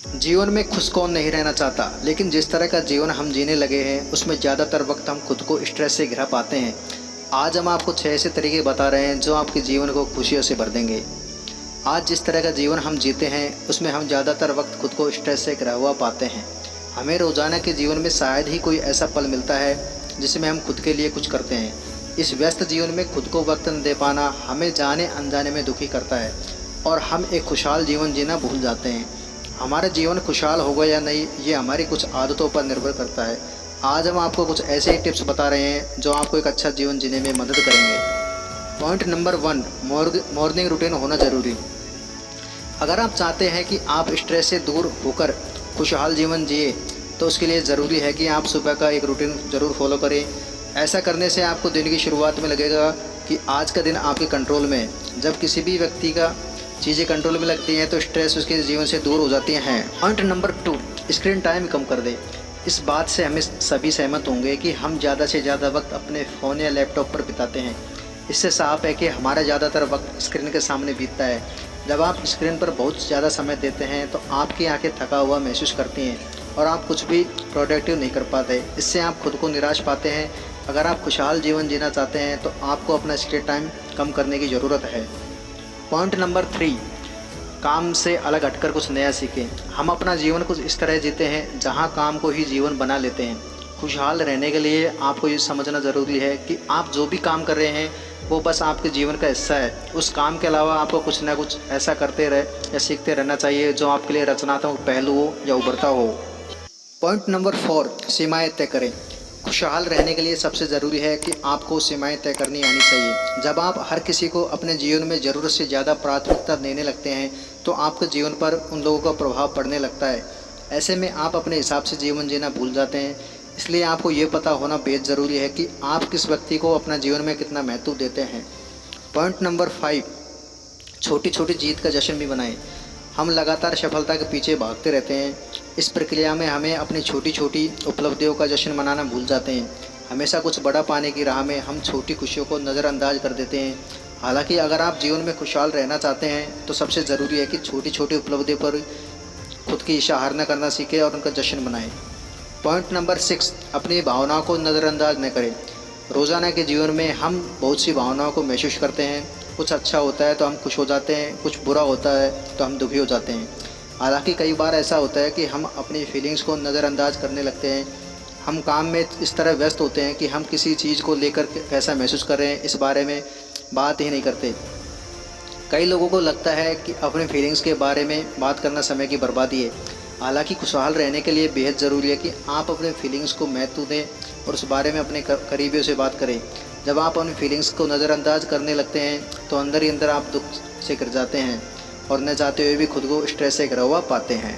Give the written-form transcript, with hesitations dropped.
जीवन में खुश कौन नहीं रहना चाहता, लेकिन जिस तरह का जीवन हम जीने लगे हैं उसमें ज़्यादातर वक्त हम खुद को स्ट्रेस से घिरा पाते हैं। आज हम आपको 6 ऐसे तरीके बता रहे हैं जो आपके जीवन को खुशियों से भर देंगे। आज जिस तरह का जीवन हम जीते हैं उसमें हम ज़्यादातर वक्त खुद को स्ट्रेस से घिरा हुआ पाते हैं। हमें रोज़ाना के जीवन में शायद ही कोई ऐसा पल मिलता है जिसमें हम खुद के लिए कुछ करते हैं। इस व्यस्त जीवन में खुद को वक्त न दे पाना हमें जाने अनजाने में दुखी करता है और हम एक खुशहाल जीवन जीना भूल जाते हैं। हमारा जीवन खुशहाल होगा या नहीं ये हमारी कुछ आदतों पर निर्भर करता है। आज हम आपको कुछ ऐसे ही टिप्स बता रहे हैं जो आपको एक अच्छा जीवन जीने में मदद करेंगे। पॉइंट नंबर 1, मॉर्निंग रूटीन होना ज़रूरी। अगर आप चाहते हैं कि आप स्ट्रेस से दूर होकर खुशहाल जीवन जिए तो उसके लिए ज़रूरी है कि आप सुबह का एक रूटीन ज़रूर फॉलो करें। ऐसा करने से आपको दिन की शुरुआत में लगेगा कि आज का दिन आपके कंट्रोल में है। जब किसी भी व्यक्ति का चीज़ें कंट्रोल में लगती हैं तो स्ट्रेस उसके जीवन से दूर हो जाती हैं। पॉइंट नंबर 2, स्क्रीन टाइम कम कर दें। इस बात से हमें सभी सहमत होंगे कि हम ज़्यादा से ज़्यादा वक्त अपने फ़ोन या लैपटॉप पर बिताते हैं। इससे साफ है कि हमारा ज़्यादातर वक्त स्क्रीन के सामने बीतता है। जब आप स्क्रीन पर बहुत ज़्यादा समय देते हैं तो आपकी आंखें थका हुआ महसूस करती हैं और आप कुछ भी प्रोडक्टिव नहीं कर पाते। इससे आप खुद को निराश पाते हैं। अगर आप खुशहाल जीवन जीना चाहते हैं तो आपको अपना स्क्रीन टाइम कम करने की ज़रूरत है। पॉइंट नंबर 3, काम से अलग हटकर कुछ नया सीखें। हम अपना जीवन कुछ इस तरह जीते हैं जहां काम को ही जीवन बना लेते हैं। खुशहाल रहने के लिए आपको ये समझना ज़रूरी है कि आप जो भी काम कर रहे हैं वो बस आपके जीवन का हिस्सा है। उस काम के अलावा आपको कुछ ना कुछ ऐसा करते रहे या सीखते रहना चाहिए जो आपके लिए रचनात्मक पहलू हो या उभरता हो। पॉइंट नंबर 4, सीमाएँ तय करें। खुशहाल रहने के लिए सबसे ज़रूरी है कि आपको सीमाएं तय करनी आनी चाहिए। जब आप हर किसी को अपने जीवन में ज़रूरत से ज़्यादा प्राथमिकता देने लगते हैं तो आपके जीवन पर उन लोगों का प्रभाव पड़ने लगता है। ऐसे में आप अपने हिसाब से जीवन जीना भूल जाते हैं। इसलिए आपको ये पता होना बेहद ज़रूरी है कि आप किस व्यक्ति को अपना जीवन में कितना महत्व देते हैं। पॉइंट नंबर 5, छोटी छोटी जीत का जश्न भी मनाएं। हम लगातार सफलता के पीछे भागते रहते हैं। इस प्रक्रिया में हमें अपनी छोटी छोटी उपलब्धियों का जश्न मनाना भूल जाते हैं। हमेशा कुछ बड़ा पाने की राह में हम छोटी खुशियों को नज़रअंदाज कर देते हैं। हालांकि अगर आप जीवन में खुशहाल रहना चाहते हैं तो सबसे ज़रूरी है कि छोटी छोटी उपलब्धियों पर खुद की इशारा न करना सीखें और उनका जश्न मनाएं। पॉइंट नंबर 6, अपनी भावनाओं को नज़रअंदाज न करें। रोज़ाना के जीवन में हम बहुत सी भावनाओं को महसूस करते हैं। कुछ अच्छा होता है तो हम खुश हो जाते हैं, कुछ बुरा होता है तो हम दुखी हो जाते हैं। हालांकि कई बार ऐसा होता है कि हम अपनी फीलिंग्स को नज़रअंदाज करने लगते हैं। हम काम में इस तरह व्यस्त होते हैं कि हम किसी चीज़ को लेकर कैसा महसूस कर रहे हैं इस बारे में बात ही नहीं करते। कई लोगों को लगता है कि अपनी फीलिंग्स के बारे में बात करना समय की बर्बादी है। हालांकि खुशहाल रहने के लिए बेहद ज़रूरी है कि आप अपने फीलिंग्स को महत्व दें और उस बारे में अपने करीबियों से बात करें। जब आप अपनी फीलिंग्स को नज़रअंदाज करने लगते हैं तो अंदर ही अंदर आप दुख से गिर जाते हैं और न चाहते हुए भी खुद को स्ट्रेस से घिरा हुआ पाते हैं।